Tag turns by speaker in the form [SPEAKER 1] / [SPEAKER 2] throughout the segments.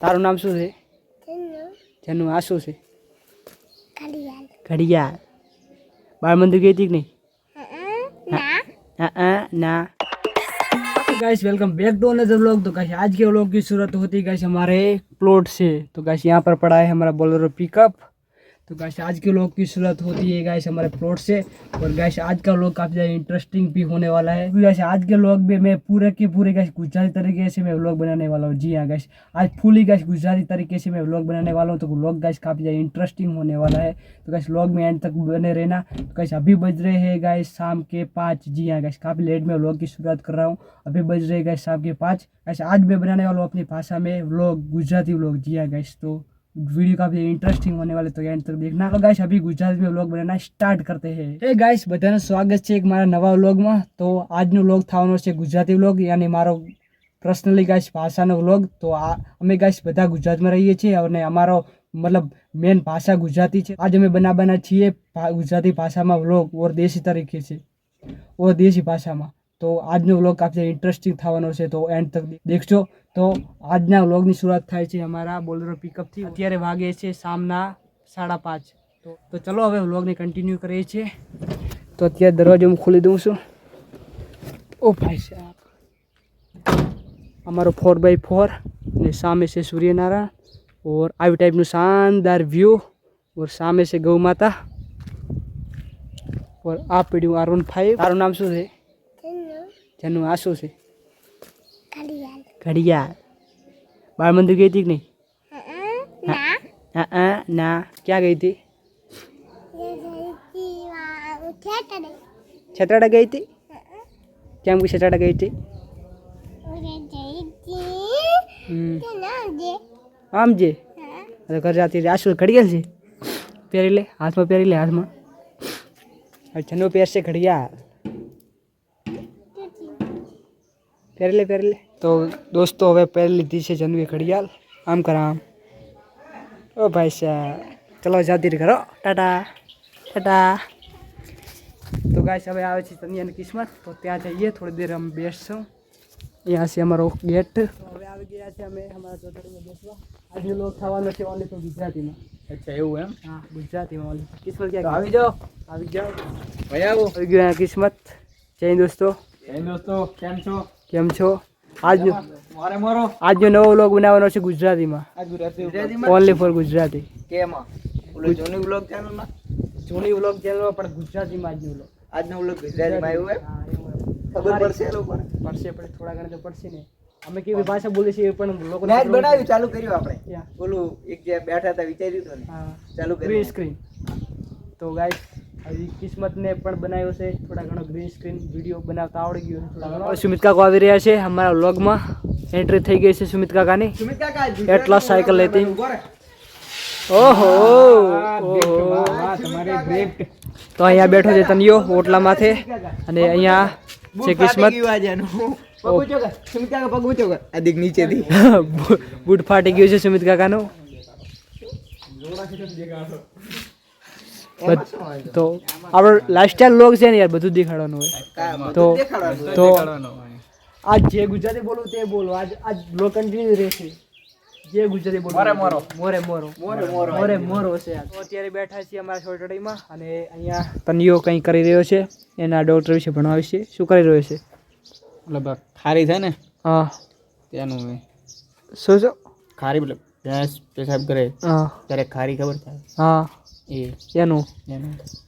[SPEAKER 1] તારું નામ શું છે? જન્નુ. આ શું છે? ઘડિયાળ. બાળ મંદિર ગઈ હતી કે નહીં? ना guys welcome back to another vlog. तो गाइस आज के व्लॉग की शुरुआत होती है गाइस हमारे प्लॉट से। तो गाइस यहाँ पर पड़ा है हमारा बोलेरो पिकअप। तो गाइस आज के व्लॉग की शुरुआत होती है गाइस हमारे प्लॉट से। और गाइस आज का व्लॉग काफ़ी ज़्यादा इंटरेस्टिंग भी होने वाला है। गाइस आज के व्लॉग में मैं पूरे के पूरे गाइस गुजराती तरीके से मैं व्लॉग बनाने वाला हूँ। जी हाँ गाइस, आज फुली गाइस गुजराती तरीके से मैं व्लॉग बनाने वाला हूँ। तो व्लॉग गाइस काफ़ी ज़्यादा इंटरेस्टिंग होने वाला है। तो गाइस व्लॉग में एंड तक बने रहना। तो गाइस अभी बज रहे हैं गाइस शाम के 5। जी हाँ गाइस, काफ़ी लेट में व्लॉग की शुरुआत कर रहा हूँ। अभी बज रहे गाइस शाम के 5। गाइस आज मैं बनाने वाला हूँ अपनी भाषा में व्लॉग, गुजराती व्लॉग। जी हाँ गाइस, तो वीडियो काफी इंटरेस्टिंग होने वाले, तो एंड तक देखना। तो गाइस अभी गुजराती में व्लॉग बनाना स्टार्ट करते हैं। हे गाइस બધાનું સ્વાગત છે એક મારા નવા વ્લોગમાં। તો આજનો વ્લોગ થવાનો છે ગુજરાતી વ્લોગ, યાની મારો પર્સનલી ગાઈસ ભાષાનો વ્લોગ। તો અમે ગાઈસ બધા ગુજરાતમાં રહીએ છીએ અને અમારો મતલબ મેન ભાષા ગુજરાતી છે। आज અમે બનાવવાના છીએ ગુજરાતી ભાષામાં વ્લોગ ઓર દેશી તરીકે છે ઓર દેશી ભાષામાં। तो આજનો વ્લોગ કાફી ઇન્ટરેસ્ટિંગ થવાનો છે, તો એન્ડ તક દેખજો। તો આજના વ્લોગની શરૂઆત થાય છે અમારા બોલેરો પિકઅપથી। અત્યારે વાગે છે સામના 5:30। તો ચલો હવે વ્લોગને કન્ટિન્યુ કરીએ છીએ। તો અત્યારે દરવાજો હું ખોલી દઉં છું। ઓ ભાઈ સાહેબ, અમારો 4x4 ને સામે છે સૂર્યનારાયણ और આવી ટાઈપનું શાનદાર વ્યૂ और સામે છે ગૌ માતા और આ પડ્યું R15। તારું નામ શું છે? जन्नू। आ शू से? घड़ियाल। बाल मंदिर गई थी कि नहीं? ना। क्या गई थी? छतराड़ा गई थी? क्या हमको छतराड़ा गई थी? आम जे तो घर जाती रही। आशु घड़ियाल से पहरी ले, हाथ में पहरी ले, हाथ में। जन्नू पैर से घड़ियाल પહેરી લે। તો દોસ્તો હવે પહેરી લીધી છે જન્નવીએ ઘડિયાળ। આમ કરા આમ। ઓ ભાઈ સાહેબ, ચલો જાતી કરો, ટાટા ટાટા। તો ગાઈસ હવે આવે છે તનિયાની કિસ્મત, તો ત્યાં જઈએ। થોડી દેર અમે બેસશું। અહીંયા છે અમારો ગેટ। હવે આવી ગયા છે અમે અમારા ચોટડીમાં બેસવા। આજનો લોક થવાનો છે ઓનલી ફોર ગુજરાતીમાં। અચ્છા એવું એમ? હા, ગુજરાતીમાં ઓનલી। કિસ્મત ક્યાં? આવી જાઓ ભાઈ, આવો। આવી ગયા કિસ્મત। જય દોસ્તો। જય દોસ્તો, કેમ છો? આજનો નવો વ્લોગ બનાવવાનો છે ગુજરાતીમાં, ઓનલી ફોર ગુજરાતી। કેમાં? ઓલો જૂની વ્લોગ ચેનલમાં પણ ગુજરાતીમાં આજનો વ્લોગ ગુજરાતીમાં આવ્યો હે। ખબર પડશે લોકોને? પડશે, પણ થોડા ઘણા તો પડશે ને। અમે કેવી ભાષા બોલે છે એ પણ લોકોને બનાવ્યું ચાલુ કર્યું આપણે। ઓલું એક જે બેઠા હતા વિચાર્યું હતું ને, ચાલુ ગ્રીન સ્ક્રીન। તો ગાઈસ अभी किस्मत ने पण बनायो से थोड़ा घणो ग्रीन स्क्रीन वीडियो बनावता आवड़ी गयो थोड़ा घणो। सुमित काका આવી રહ્યા છે हमारा व्लॉग में। एंट्री થઈ ગઈ છે सुमित काका ની। सुमित काका એટલા साइकिल लेती। ओहो તમારે गिफ्ट। तो અહીંયા બેઠો છે તનિયો ઓટલા માથે અને અહીંયા છે કિસ્મત। सुमित काका पग ऊंचो कर, આ દીક નીચે દી બૂટ ફાટી ગયો છે સુમિત કાકા નો। तो આપણો લાઈફસ્ટાઈલ વ્લોગ છે ને યાર, બધું દેખાડવાનું હોય। તો આજ જે ગુજરાતી બોલું તે બોલો। આજ વ્લોગ કન્ટિન્યુ રહેશે। જે ગુજરાતી બોલું મોરે મોરો છે। તો અત્યારે બેઠા છીએ અમારા ચોટડીમાં અને અહીંયા તનિયો કંઈ કરી રહ્યો છે, એના ડોક્ટર વિશે ભણવા વિશે। શું કરી રહ્યો છે? મતલબ ખારી છે ને, હા તેનું શું ખારી મતલબ ભેંસ પેશાબ કરે ત્યારે ખારી ખબર થાય, હા એનું।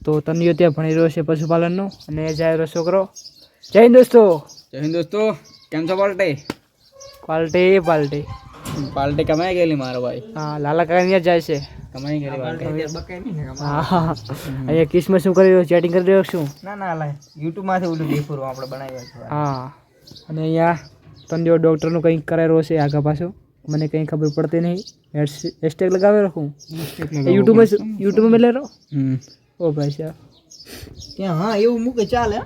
[SPEAKER 1] તો તનિયો ત્યાં ભણી રહ્યો છે પશુપાલનનું અને જાય રહ્યો છોકરો। જય હિન્દ દોસ્તો। જય હિન્દ દોસ્તો, કેમ છો? પાલટી કમાઈ ગયેલી મારો ભાઈ। હા, લાલા કાકા ત્યાં જાય છે, કમાઈ ગયેલી। હા, અહીંયા કિસ્મત શું કરી રહ્યો? ચેટિંગ કરી રહ્યો શું? ના યુટ્યુબ માંથી ઓલું દેખું આપણે બનાવ્યા છે। હા, અને અહીંયા તનિયો ડોક્ટરનું કંઈક કરાવી રહ્યો છે આગા પાછું, મને કંઈ ખબર પડતી નહીં। હેશટેગ લગાવે રાખું યુટ્યુબ में ले रो। ओ भाई साहब क्या? हाँ એવું મૂકે ચાલે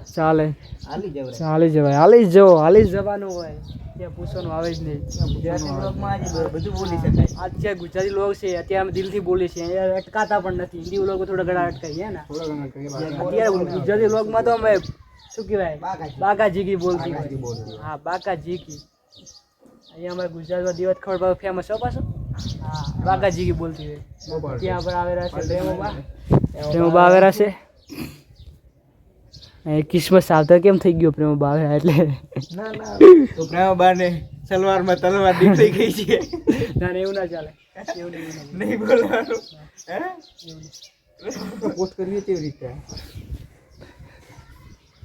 [SPEAKER 1] હાલી જવાનું હોય, ત્યાં પૂછવાનું આવે જ નહીં। ગુજરાતી વ્લોગમાં આજે બધું બોલી શકાય। આજ જે ગુજરાતી વ્લોગ છે અત્યારે અમે દિલથી બોલીએ છીએ, અહીંયા અટકાતા પણ નથી। હિન્દી વ્લોગ થોડા ઘણા અટકાઈએ ને અત્યારે। ગુજરાતી વ્લોગમાં તો અમે શું કહેવાય, બાકા જીકી બોલતી। હા, બાકા જીકી। અહીંયા અમારે ગુજરાતમાં દિવસ ખબર ફેમસ હો પાછો। हाँ बागा जी की बोलती है ત્યાં પર આવેલા છે પ્રેમોબા આવેલા છે કિસ્મત સાવધાન કેમ થઈ ગયો પ્રેમોબા આવ્યા એટલે
[SPEAKER 2] ના ના તો પ્રેમોબા ને સલવારમાં તલવાર નીકળી ગઈ છે
[SPEAKER 1] ના એવું ના ચાલે એવું
[SPEAKER 2] નહીં બોલવાનું હે પોસ્ટ કરવી કેવી રીતે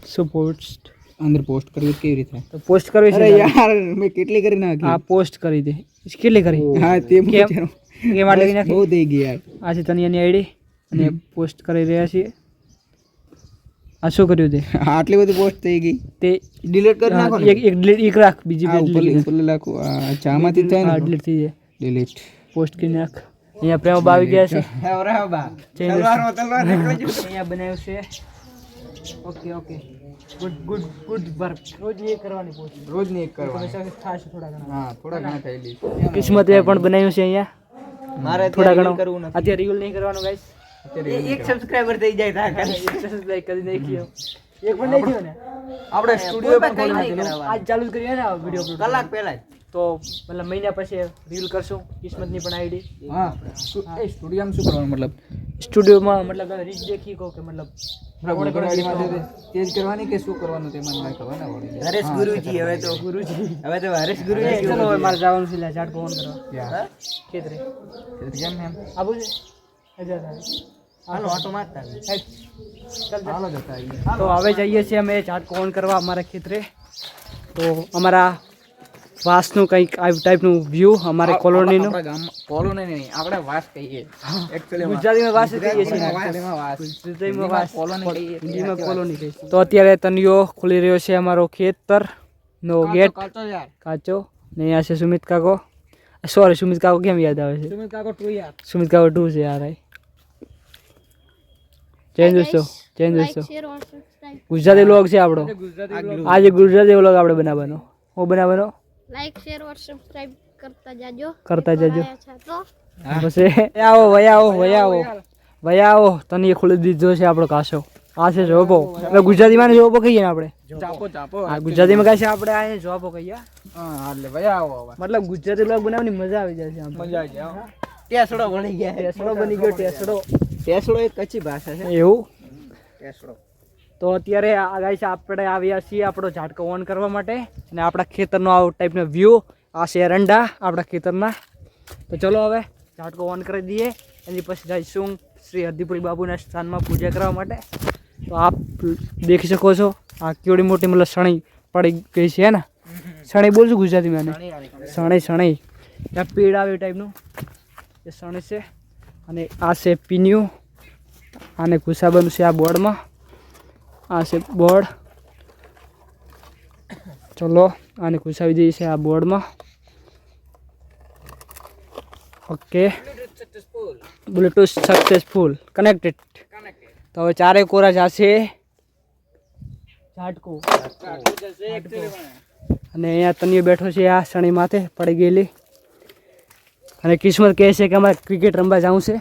[SPEAKER 1] શું પોસ્ટ
[SPEAKER 2] અંદર પોસ્ટ કરવી કેવી રીતે
[SPEAKER 1] તો પોસ્ટ કરવી છે
[SPEAKER 2] યાર મેં કેટલી કરી નાખી
[SPEAKER 1] હા પોસ્ટ કરી દે કેટલી કરી
[SPEAKER 2] હા તે
[SPEAKER 1] કેમ માટે લખી નાખી
[SPEAKER 2] બહુ થઈ ગઈ યાર
[SPEAKER 1] આ છે તનિયાની આઈડી અને પોસ્ટ કરી રહ્યા છીએ આ શું કર્યું તે
[SPEAKER 2] આટલી બધી પોસ્ટ થઈ ગઈ
[SPEAKER 1] તે
[SPEAKER 2] ડિલીટ કરી નાખો
[SPEAKER 1] એક ડિલીટ એક રાખ બીજી બે
[SPEAKER 2] ઉપર લખો ચામાંથી થાય ને
[SPEAKER 1] ડિલીટ થઈ જાય
[SPEAKER 2] ડિલીટ
[SPEAKER 1] પોસ્ટ કરી નાખ અહીંયા પ્રેમોબા આવી ગયા છે
[SPEAKER 2] બરાબર તલવારમાં તલવાર નીકળી ગઈ
[SPEAKER 1] અહીંયા બનાવ્યું છે okay okay good good good work રોજ એ કરવાની પોસ્ટ
[SPEAKER 2] રોજ ની એક કરવાની
[SPEAKER 1] થાશે થોડા ઘણા
[SPEAKER 2] હા થોડા ઘણા થયેલી
[SPEAKER 1] કિસ્મતે પણ બનાવ્યું છે અહીંયા
[SPEAKER 2] મારે
[SPEAKER 1] થોડા ઘણું અત્યારે રીલ નહીં કરવાનું ગાઈસ
[SPEAKER 2] એક સબસ્ક્રાઇબર થઈ જાય તા
[SPEAKER 1] સબસ્ક્રાઇબ કરી નાખ્યો એક પણ નહીં થયો ને
[SPEAKER 2] આપણે સ્ટુડિયો પણ ખોલી નાખ્યું
[SPEAKER 1] આજ ચાલુ કર્યું ને વિડિયો અપલોડ
[SPEAKER 2] કલાક પહેલા
[SPEAKER 1] તો મતલબ મહિના પછી રીલ કરશું કિસ્મતની પણ આઈડી
[SPEAKER 2] હા એ સ્ટુડિયોમાં શું કરવાનું મતલબ
[SPEAKER 1] સ્ટુડિયોમાં મતલબ રીચ દેખી કહો કે મતલબ
[SPEAKER 2] તેજ કરવાની કે શું કરવાનું તે મને ના ખબર ના પડી
[SPEAKER 3] હરેશ ગુરુજી હવે તો હરેશ ગુરુજી
[SPEAKER 1] ચલો હવે મારે જવાનું છે ઝાટકો ઓન કરવા ખેતરે
[SPEAKER 2] કેમ એમ
[SPEAKER 1] આબુ છે હજાર
[SPEAKER 3] હાલો ઓટો મારતા
[SPEAKER 2] હાલો જતા આવીએ
[SPEAKER 1] તો હવે જઈએ છીએ અમે ઝાટકો ઓન કરવા અમારા ખેતરે તો અમારા વાસનું કંઈક આ ટાઈપનું વ્યૂ અમારે કોલોનીનું
[SPEAKER 2] આપણા ગામમાં કોલોની નહીં આપણે વાસ કહીએ એક્ચ્યુઅલી
[SPEAKER 1] ગુજરાતીમાં વાસ કહીએ છીએ
[SPEAKER 2] ગુજરાતીમાં વાસ
[SPEAKER 1] ગુજરાતીમાં વાસ
[SPEAKER 2] કોલોની કહીએ
[SPEAKER 1] હિન્દીમાં કોલોની કહીએ તો અત્યારે તનિયો ખુલી રહ્યો છે અમારો ખેતરનો ગેટ
[SPEAKER 2] યાર
[SPEAKER 1] કાચો ને અહીંયા છે સુમિત કાકો સોરી સુમિત કાકો કેમ યાદ આવે છે
[SPEAKER 2] સુમિત કાકો 2 યાર
[SPEAKER 1] સુમિત કાકો 2 છે યાર ચેન્જ દોસ્તો ગુજરાતી વ્લોગ છે આપણો આજે ગુજરાતી વ્લોગ આપણે બનાવવાનો હું બનાવવાનો
[SPEAKER 4] લાઈક શેર ઓર સબસ્ક્રાઇબ કરતા જાજો
[SPEAKER 1] તો પછી આવો વયા આવો તને ખુલી દીધો છે આપણો કાસો આ છે જોબો એટલે ગુજરાતીમાં જોબો કહીએ ને આપણે
[SPEAKER 2] ચાપો
[SPEAKER 1] હા ગુજરાતીમાં કહે છે આપણે આ જોબો કહીએ
[SPEAKER 2] હા એટલે ભયા આવો
[SPEAKER 1] મતલબ ગુજરાતી વ્લોગ બનાવવાની મજા આવી જાય છે આમ
[SPEAKER 2] મજા આવી જાય
[SPEAKER 3] ટેસડો બની ગયા
[SPEAKER 1] ટેસડો બની ગયો
[SPEAKER 3] ટેસડો એક કચ્છી ભાષા છે
[SPEAKER 1] એવું
[SPEAKER 3] ટેસડો
[SPEAKER 1] તો અત્યારે આ ગાઈસ આપણે આવ્યા છીએ આપણો ઝાટકો ઓન કરવા માટે અને આપણા ખેતરનો આવો ટાઈપનો વ્યૂ આ છે એરંડા આપણા ખેતરના તો ચલો હવે ઝાટકો ઓન કરી દઈએ એની પછી જઈશું શ્રી હરદીપુરી બાબુના સ્થાનમાં પૂજા કરવા માટે તો આપ દેખી શકો છો આ કેવડી મોટી મતલબ શણી પડી ગઈ છે ને શણી બોલશું ગુજરાતીમાં એને શણી ત્યાં પેડ આવે એ ટાઈપનું એ શણી છે અને આ છે પીન્યું આને ઘુસાબનું છે આ બોર્ડમાં આ છે બોર્ડ ચલો આને ઘુસાવી દઈએ છે આ બોર્ડમાં ઓકે બ્લૂટૂથ સક્સેસફુલ કનેક્ટેડ તો હવે ચારે કોરા જશે ઝાટકો અને અહીંયા તનિયો બેઠો છે આ શણી માથે પડી ગયેલી અને કિસ્મત કહે છે કે અમારે ક્રિકેટ રમવા જવું છે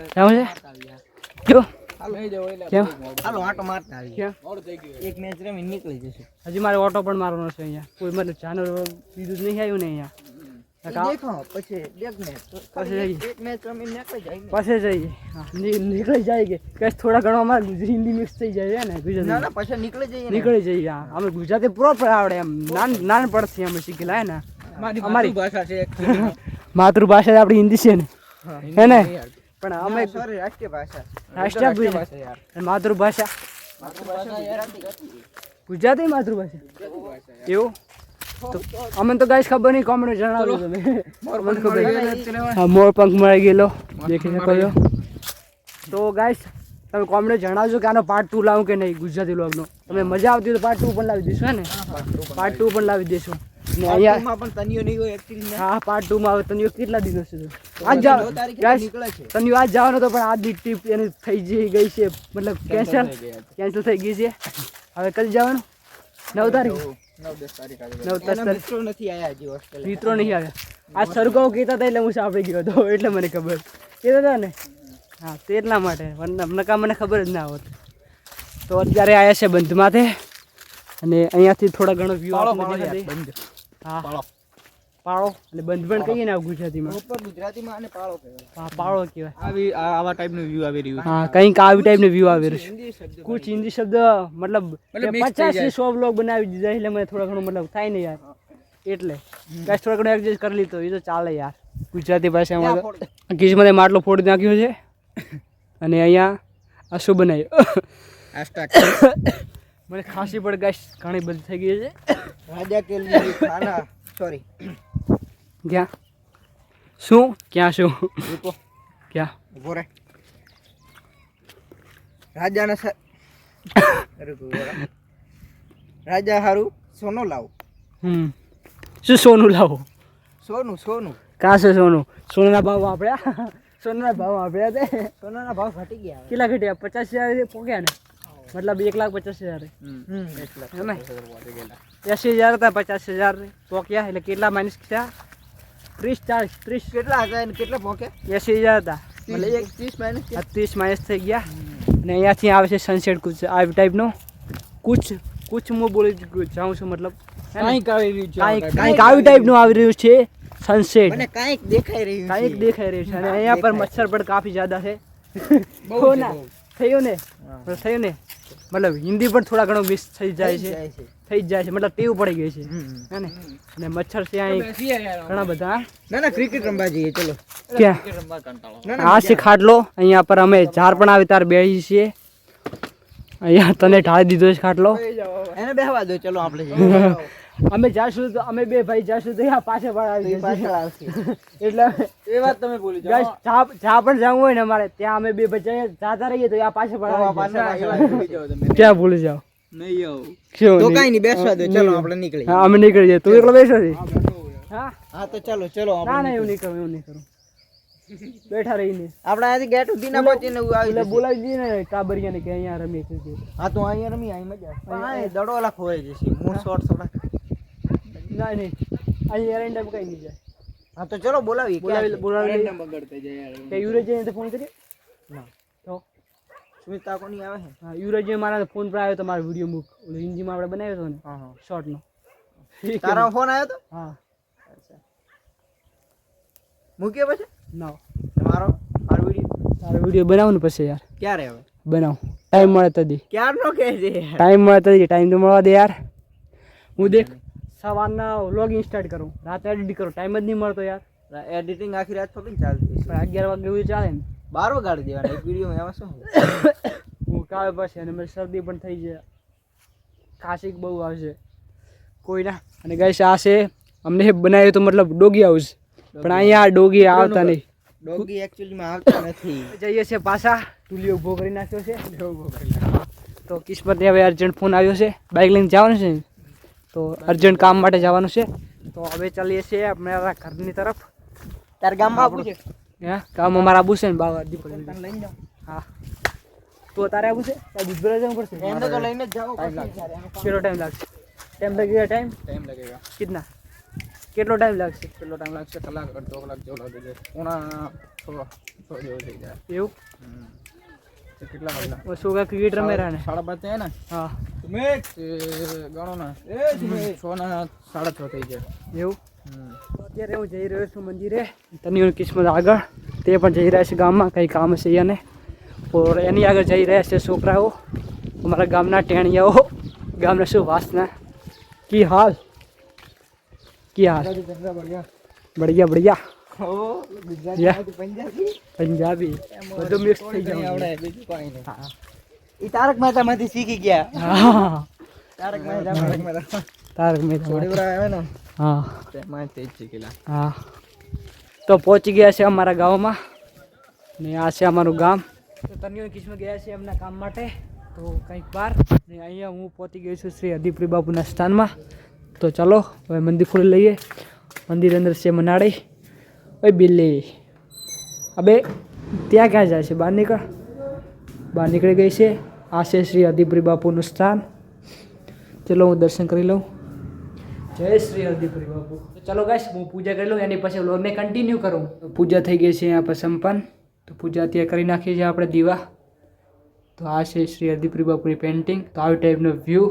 [SPEAKER 1] કેમ કેમ
[SPEAKER 3] હાલો આટો મારતા આવી
[SPEAKER 1] કેમ
[SPEAKER 3] એક મેચ રમી નીકળી જશે
[SPEAKER 1] હજી મારે ઓટો પણ મારવાનો છે અહીંયા કોઈ મતલબ જાનવર બીજું જ નહીં આવ્યું ને અહીંયા
[SPEAKER 3] દેખો પછી દેખ ને
[SPEAKER 1] પછી જઈએ
[SPEAKER 3] એક મેચ રમી નીકળી જાય
[SPEAKER 1] પછી જઈએ હા નીકળી જાય કે કઈ થોડા ઘણો અમારે હિન્દી મિક્સ થઈ જાય છે ને
[SPEAKER 3] ના
[SPEAKER 1] ગુજરાતી
[SPEAKER 3] ના પછી નીકળી જઈએ
[SPEAKER 1] નીકળી જઈએ હા અમે ગુજરાતી પ્રોપર આવડે એમ નાનપણથી અમે શીખેલા હે ને અમારી
[SPEAKER 2] ભાષા છે
[SPEAKER 1] માતૃભાષા આપણી હિન્દી છે ને હે ને પણ અમે
[SPEAKER 3] સોરી રાષ્ટ્રીય ભાષા
[SPEAKER 1] રાષ્ટ્રીય ભાષા
[SPEAKER 2] યાર
[SPEAKER 1] અને માતૃભાષા ગુજરાતી માતૃભાષા એવું તો અમને તો ગાઈસ ખબર નહીં કોમેન્ટ જણાવો તમે અમને ખબર હા મોર પંખ મળી ગયેલો દેખી શકો છો તો ગાઈસ તમે કોમેન્ટ જણાવજો કે આનો પાર્ટ 2 લાવું કે નહીં ગુજરાતી વ્લોગનો તમે મજા આવતી હોય તો પાર્ટ 2 પણ લાવી દઈશું હે ને પાર્ટ 2 પણ લાવી દઈશું ને અહીંયા
[SPEAKER 3] પણ તનિયો નહીં હોય એકચ્યુઅલી
[SPEAKER 1] હા પાર્ટ 2 માં આવે તનિયો કેટલા દિવસ છે આજ જાવ ગાઈસ
[SPEAKER 3] નીકળે છે
[SPEAKER 1] તનિયો આજ જવાનો તો પણ આજની ટ્રીપ એની થઈ ગઈ છે મતલબ કેન્સલ થઈ ગઈ છે હવે કદી જવાનું 9 તારીખ
[SPEAKER 2] 9-10 તારીખ આવે
[SPEAKER 1] 9 તારીખ
[SPEAKER 3] મિત્રો નથી આયા હજી હોસ્ટેલ
[SPEAKER 1] મિત્રો નહીં આવ્યા આ સરગાવ કહેતા હતા એટલે હું સાંભળી ગયો હતો એટલે મને ખબર કહેતા હતા ને હા તે એટલા માટે નકા મને ખબર જ ના હોત તો અત્યારે આવ્યા છે બંધમાંથી અને અહીંયાથી થોડા ઘણો વ્યૂ હા પાળો એટલે બંધ પણ કહીએ ને ગુજરાતીમાં.
[SPEAKER 3] ઉપર ગુજરાતીમાં આને પાળો કહેવાય.
[SPEAKER 1] હા પાળો કહેવાય.
[SPEAKER 2] આવા ટાઈપનું વ્યૂ આવી રહ્યું
[SPEAKER 1] હા કંઈક આવી ટાઈપનો વ્યૂ આવી રહ્યો છે.
[SPEAKER 3] હિન્દી શબ્દ
[SPEAKER 1] કુછ હિન્દી શબ્દ મતલબ
[SPEAKER 2] મતલબ mix થઈ
[SPEAKER 1] 50
[SPEAKER 2] જાય.
[SPEAKER 1] 100 બ્લોગ બનાવી દીધા એટલે મને થોડા ઘણું મતલબ થાય ને યાર એટલે ગાઈસ થોડા ઘણું એડજસ્ટ કરી લીધો એ તો ચાલે યાર ગુજરાતી ભાષામાં તો. કિસ્મતે માટલો ફોડી નાખ્યો છે અને અહીંયા આ શું બનાવ્યું મને ખાંસી પણ ગાઈસ ઘણી બધી થઈ ગઈ છે.
[SPEAKER 3] રાજા કે લીએ ખાના સોરી
[SPEAKER 1] ક્યાં શું ક્યાં શું
[SPEAKER 3] રૂકો
[SPEAKER 1] ક્યાં
[SPEAKER 3] ઉભો રહે રાજાના રાજા હારું સોનો લાવો.
[SPEAKER 1] શું સોનું લાવો
[SPEAKER 3] સોનું સોનું
[SPEAKER 1] કાં છે સોનું સોનાના ભાવ આપ્યા સોનાના ભાવ આપ્યા તે
[SPEAKER 3] સોનાના ભાવ ઘટી ગયા હવે.
[SPEAKER 1] કેટલા ઘટ્યા 50,000 પોક્યા ને મતલબ 1,50,000 એમ 80,000 હતા 50,000 પોક્યા એટલે કેટલા માઇનસ થયા 30 40
[SPEAKER 3] કેટલા હતા અને કેટલા પોકે
[SPEAKER 1] 80,000 હતા
[SPEAKER 3] એટલે 30 માઇનસ
[SPEAKER 1] 30 માઇનસ થઈ ગયા અને અહીંયાથી આવે છે સનસેટ કુછ આ ટાઈપનો કુછ હું બોલી જાઉં છું મતલબ
[SPEAKER 2] કાંઈક આવી રહ્યું છે
[SPEAKER 1] કાંઈક આવી ટાઈપનું આવી રહ્યું છે સનસેટ
[SPEAKER 3] મને કાંઈક દેખાઈ રહ્યું છે.
[SPEAKER 1] કાંઈક દેખાઈ રહ્યું છે અને અહીંયા પર મચ્છર પણ કાફી જ્યાદા છે
[SPEAKER 2] બહુ
[SPEAKER 1] હો
[SPEAKER 2] છે,
[SPEAKER 1] ના
[SPEAKER 2] બહુ.
[SPEAKER 1] થયું ને થયું ને મતલબ હિન્દી પણ થોડા ઘણો મિસ થઈ જાય છે થઈ જ જાય છે મતલબ ટેવ પડી ગઈ છે હે ને અને મચ્છર છે અહીં
[SPEAKER 2] બેસીએ યાર
[SPEAKER 1] ઘણા બધા
[SPEAKER 3] ના ના ક્રિકેટ રમવા જઈએ ચલો.
[SPEAKER 1] ક્યાં
[SPEAKER 2] રમવા કંટાળો
[SPEAKER 3] ના
[SPEAKER 1] આ છે ખાટલો અહીંયા પર અમે ઝાડ પણ આવી તાર બેસી છીએ અહીંયા તને ઢાળી દીધો છે ખાટલો
[SPEAKER 3] એને બેહવા દો ચલો આપણે જઈએ.
[SPEAKER 1] અમે જાશું તો અમે બે ભાઈ જાશું તો અહીંયા પાછળ પણ આવી
[SPEAKER 3] પાછળ
[SPEAKER 1] જશે
[SPEAKER 3] આવશે.
[SPEAKER 1] એટલે
[SPEAKER 2] એ વાત તમે બોલી
[SPEAKER 1] ગાઈસ જ્યાં પણ જવું હોય ને અમારે ત્યાં અમે બે ભાઈ જાતા રહીએ તો આ પાછળ પણ આવી
[SPEAKER 3] પાછળ
[SPEAKER 1] જશે.
[SPEAKER 3] આવી
[SPEAKER 2] જાઓ
[SPEAKER 1] ક્યાં ભૂલી જાઓ
[SPEAKER 2] નહીં આવું
[SPEAKER 1] શું
[SPEAKER 3] તો
[SPEAKER 1] નહીં?
[SPEAKER 3] કાંઈ નહીં બેસવા દો ચલો આપણે નીકળીએ.
[SPEAKER 1] હા અમે નીકળી જઈએ તું એકલો બેસો છે હા
[SPEAKER 3] હા તો ચલો ચલો
[SPEAKER 1] ના
[SPEAKER 3] આપણે
[SPEAKER 1] ના એવું નહીં કરું એવું નહીં કરું બેઠા રહીને
[SPEAKER 3] આપણે અહીંયાથી ગેટ સુધી ના પહોંચીને એવું આવી
[SPEAKER 1] એટલે
[SPEAKER 3] જશે.
[SPEAKER 1] બોલાવી દઈએ ને કાબરિયાને કે અહીંયા રમીએ છીએ
[SPEAKER 3] હા તો અહીંયા રમી અહીં મજા આવે. પણ અહીં દડો ઓલા ખોવાઈ જશે હું શોર્ટ થોડા.
[SPEAKER 1] ના નહીં અહીંયા એરંડા કઈ નહીં જાય
[SPEAKER 3] હા તો ચલો બોલાવીએ
[SPEAKER 1] બોલાવી
[SPEAKER 2] એરંડા બગડતા જાય યાર
[SPEAKER 1] કે યુવરાજ જઈને ફોન કરીએ
[SPEAKER 3] ના
[SPEAKER 1] તો
[SPEAKER 3] સ્મિતા કોની આવે છે.
[SPEAKER 1] હા યુવરાજ મારા ફોન પર આવ્યો તો મારો વિડીયો મૂક ઓલો હિન્દીમાં આપણે બનાવ્યો હતો ને
[SPEAKER 3] હા હા
[SPEAKER 1] શોર્ટનો
[SPEAKER 3] તારો ફોન આવ્યો તો
[SPEAKER 1] હા
[SPEAKER 3] મૂક્યો પછી
[SPEAKER 1] ના
[SPEAKER 3] તમારો મારો વિડીયો
[SPEAKER 1] તારો વિડીયો બનાવો ને પછી યાર
[SPEAKER 3] ક્યારે હવે
[SPEAKER 1] બનાવો ટાઈમ મળે તદી
[SPEAKER 3] ક્યારનો કહે છે
[SPEAKER 1] ટાઈમ મળે તદી ટાઈમ તો મળવા દે યાર હું દેખ સવારના વ્લોગિંગ સ્ટાર્ટ કરું રાતે એડિટ કરું ટાઈમ જ નહીં મળતો યાર
[SPEAKER 3] એડિટિંગ આખી રાત થોડી ચાલતી છે.
[SPEAKER 1] પણ 11 વાગે એવું ચાલે ને
[SPEAKER 3] 12 વગાડી દેવાના એક વિડીયો એમાં શું
[SPEAKER 1] હું કાવે પછી અને મને શરદી પણ થઈ જાય ખાંસી બહુ આવશે કોઈ ના અને ગાઈસ આ છે અમને બનાવ્યું તો મતલબ ડોગી હાઉસ પણ અહીંયા ડોગી આવતા નહીં
[SPEAKER 3] ડોગી એકચ્યુઅલી માં આવતા નથી.
[SPEAKER 1] જઈએ છીએ પાછા ટુલિયો ઉભો કરી નાખ્યો છે તો કિસ્મતે હવે અર્જન્ટ ફોન આવ્યો છે બાઇક લઈને જવાનું છે ને તો અર્જન્ટ કામ માટે જવાનું છે તો હવે ચાલીએ છીએ અમારા ઘરની તરફ
[SPEAKER 3] તાર ગામમાં આવું છે
[SPEAKER 1] હે કામ અમારા આબુ છે ને બાવા દીપડી
[SPEAKER 3] તને લઈને જાઓ.
[SPEAKER 1] હા તો તારે આવું છે તારે દૂધભરા જવું પડશે
[SPEAKER 3] એને તો લઈને જ જાઓ પછી જ્યારે એનો
[SPEAKER 1] કેટલો ટાઈમ લાગશે ટાઈમ लगेगा ટાઈમ
[SPEAKER 2] ટાઈમ लगेगा
[SPEAKER 1] कितना કેટલો ટાઈમ લાગશે
[SPEAKER 2] કેટલો ટાઈમ લાગશે કલાક અડધો કલાક જેવો લાગે છે પોણા 6 જેવો થઈ જાય
[SPEAKER 1] એવું
[SPEAKER 2] તો કેટલા વાગ્યા
[SPEAKER 1] वो सोगा क्रिकेट रमे रहा ने
[SPEAKER 2] 5:30 है ना
[SPEAKER 1] हाँ
[SPEAKER 2] सुमेश ગણો ના 6:30 થઈ જાય
[SPEAKER 1] એવું અત્યારે હું જઈ રહ્યો છું મંદિરે તની કિસ્મત આગળ તે પણ જઈ રહ્યા છે ગામમાં કંઈ કામ છે એને ઓર એની આગળ જઈ રહ્યા છે છોકરાઓ અમારા ગામના ટેણિયાઓ ગામના શું વાસના કી હાલ बढ़िया बढ़िया
[SPEAKER 3] ઓ ગુજરાતી પંજાબી
[SPEAKER 1] પંજાબી બધું મિક્સ થઈ
[SPEAKER 3] નહીં
[SPEAKER 1] જાય
[SPEAKER 3] આવડે બીજું કાંઈ નહીં.
[SPEAKER 1] હા
[SPEAKER 3] ઈ તારક મહેતા માંથી શીખી ગયા.
[SPEAKER 1] હા
[SPEAKER 3] તારક મહેતા
[SPEAKER 1] તારક મહેતા
[SPEAKER 3] થોડીવાર આવે ને
[SPEAKER 1] હા
[SPEAKER 3] તેમાંથી જ શીખેલા.
[SPEAKER 1] હા તો પહોંચી ગયા છે અમારા ગામમાં ને આ છે અમારું ગામ તો તન્યો કિસ્મત ગયા છે એમના કામ માટે તો કંઈક વાર ને અહીંયા હું પહોંચી ગયો છું શ્રી અધિપુરી બાપુના સ્થાનમાં તો ચાલો હવે મંદિર ખોલી લઈએ મંદિર અંદર છે મનાડી ઓય બિલ્લી અબે ત્યાં ક્યાં જાય છે બહાર નીકળી ગઈ છે આ છે શ્રી અધિપુરી બાપુનું સ્થાન ચલો હું દર્શન કરી લઉં જય શ્રી હલ્દીપુરી બાપુ તો ચલો ગાઈસ હું પૂજા કરી લઉં એની પછી વ્લોગને કન્ટિન્યુ કરું તો પૂજા થઈ ગઈ છે यहाँ પર સંપન્ન તો પૂજા ત્યાં કરી નાખીએ છીએ આપણે દીવા તો આ છે શ્રી હલ્દીપુરી બાપુની પેઇન્ટિંગ તો આવી ટાઈપનો વ્યૂ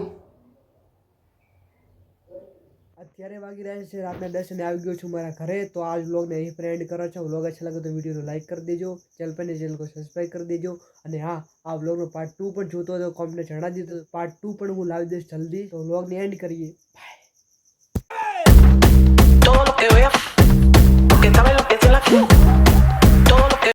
[SPEAKER 1] અત્યારે વાગી રહ્યા છે રાતના 10 અને આવી ગયો છું મારા ઘરે. તો આ વ્લોગને અહીં પર એન્ડ કરો છો. વ્લોગ अच्छा लगे तो वीडियो को लाइक कर दीजिए, चैनल को सब्सक्राइब कर दीजिए. અને હા, આ વ્લોગનો પાર્ટ 2 પણ જોતો હોય તો કોમેન્ટ જણાવી દીધો. પાર્ટ 2 પણ હું લાવી દઈશ જલ્દી. તો વ્લોગને એન્ડ કરીએ. બાય.